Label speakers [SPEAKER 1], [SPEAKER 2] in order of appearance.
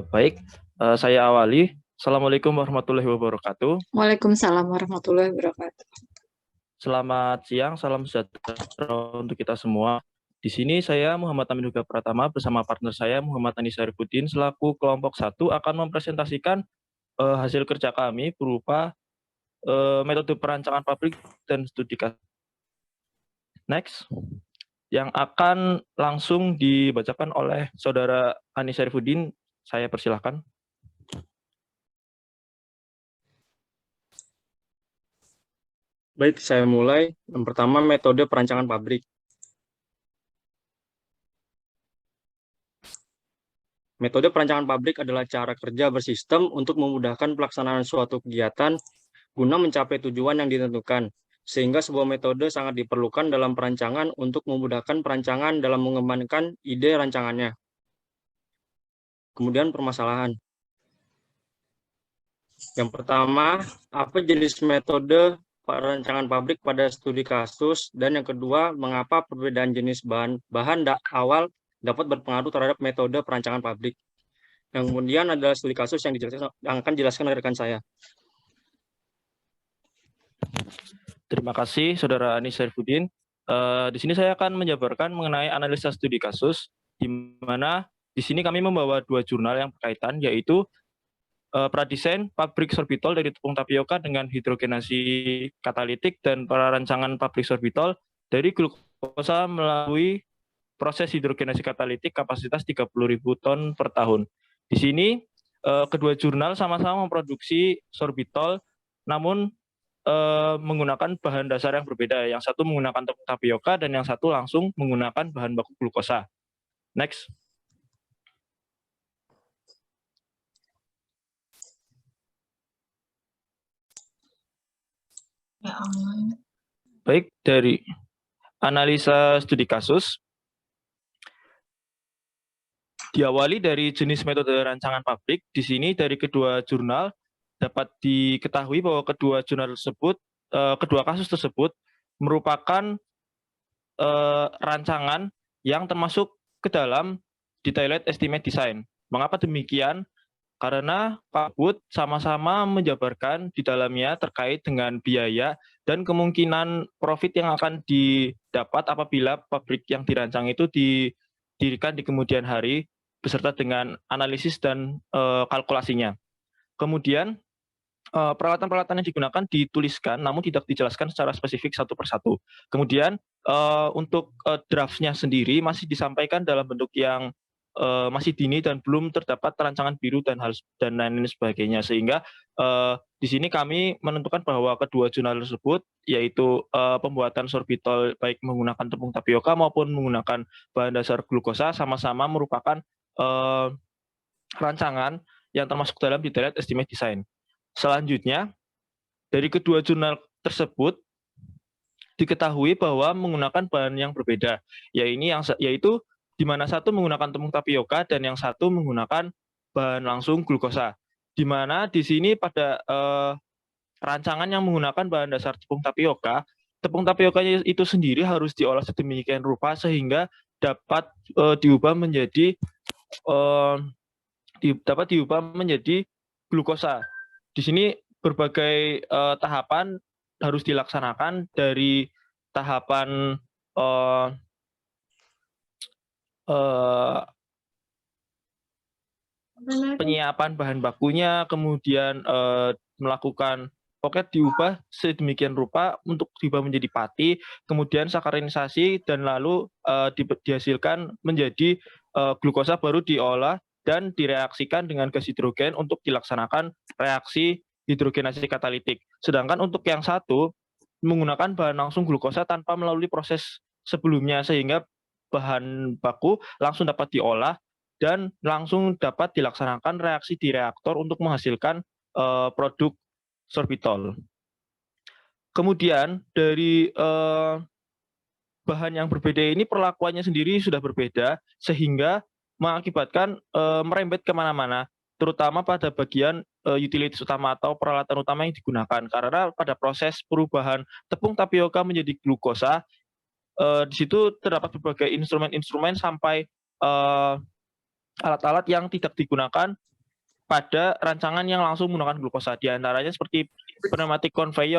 [SPEAKER 1] Baik, saya awali. Assalamualaikum warahmatullahi wabarakatuh.
[SPEAKER 2] Waalaikumsalam warahmatullahi wabarakatuh.
[SPEAKER 1] Selamat siang, salam sejahtera untuk kita semua. Di sini saya Muhammad Amin Huga Pratama bersama partner saya Muhammad Anis Syarifuddin selaku kelompok 1 akan mempresentasikan hasil kerja kami berupa metode perancangan pabrik dan studi kasus. Next, yang akan langsung dibacakan oleh Saudara Anis Syarifuddin. Saya persilahkan.
[SPEAKER 3] Baik, saya mulai. Yang pertama, metode perancangan pabrik. Metode perancangan pabrik adalah cara kerja bersistem untuk memudahkan pelaksanaan suatu kegiatan guna mencapai tujuan yang ditentukan, sehingga sebuah metode sangat diperlukan dalam perancangan untuk memudahkan perancangan dalam mengembangkan ide rancangannya. Kemudian permasalahan. Yang pertama, apa jenis metode perancangan pabrik pada studi kasus, dan yang kedua, mengapa perbedaan jenis bahan awal dapat berpengaruh terhadap metode perancangan pabrik. Yang kemudian adalah studi kasus yang akan dijelaskan oleh rekan saya.
[SPEAKER 1] Terima kasih, Saudara Anis Syarifuddin. Di sini saya akan menjabarkan mengenai analisa studi kasus, di mana di sini kami membawa 2 jurnal yang berkaitan, yaitu pradesain pabrik sorbitol dari tepung tapioka dengan hidrogenasi katalitik dan perancangan pabrik sorbitol dari glukosa melalui proses hidrogenasi katalitik kapasitas 30.000 ton per tahun. Di sini kedua jurnal sama-sama memproduksi sorbitol, namun menggunakan bahan dasar yang berbeda. Yang satu menggunakan tepung tapioka dan yang satu langsung menggunakan bahan baku glukosa. Next. Baik, dari analisa studi kasus, diawali dari jenis metode rancangan pabrik. Di sini dari kedua jurnal dapat diketahui bahwa kedua kasus tersebut merupakan rancangan yang termasuk ke dalam detailed estimate design. Mengapa demikian? Karena Pak Bud sama-sama menjabarkan di dalamnya terkait dengan biaya dan kemungkinan profit yang akan didapat apabila pabrik yang dirancang itu didirikan di kemudian hari beserta dengan analisis dan kalkulasinya. Kemudian peralatan-peralatan yang digunakan dituliskan namun tidak dijelaskan secara spesifik satu persatu. Kemudian untuk draftnya sendiri masih disampaikan dalam bentuk yang masih dini dan belum terdapat rancangan biru dan lain sebagainya, sehingga di sini kami menentukan bahwa kedua jurnal tersebut, yaitu pembuatan sorbitol baik menggunakan tepung tapioka maupun menggunakan bahan dasar glukosa, sama-sama merupakan rancangan yang termasuk dalam detailed estimate design. Selanjutnya, dari kedua jurnal tersebut diketahui bahwa menggunakan bahan yang berbeda, yaitu di mana satu menggunakan tepung tapioka dan yang satu menggunakan bahan langsung glukosa. Di mana di sini pada rancangan yang menggunakan bahan dasar tepung tapiokanya itu sendiri harus diolah sedemikian rupa sehingga dapat diubah menjadi glukosa. Di sini berbagai tahapan harus dilaksanakan, dari tahapan penyiapan bahan bakunya, kemudian melakukan diubah sedemikian rupa untuk diubah menjadi pati, kemudian sakarinisasi, dan lalu dihasilkan menjadi glukosa, baru diolah dan direaksikan dengan gas hidrogen untuk dilaksanakan reaksi hidrogenasi katalitik. Sedangkan untuk yang satu menggunakan bahan langsung glukosa tanpa melalui proses sebelumnya, sehingga bahan baku langsung dapat diolah dan langsung dapat dilaksanakan reaksi di reaktor untuk menghasilkan produk sorbitol. Kemudian dari bahan yang berbeda ini perlakuannya sendiri sudah berbeda, sehingga mengakibatkan merembet kemana-mana, terutama pada bagian utilitas utama atau peralatan utama yang digunakan. Karena pada proses perubahan tepung tapioka menjadi glukosa, di situ terdapat berbagai instrumen-instrumen sampai alat-alat yang tidak digunakan pada rancangan yang langsung menggunakan glukosa. Di antaranya seperti pneumatic conveyor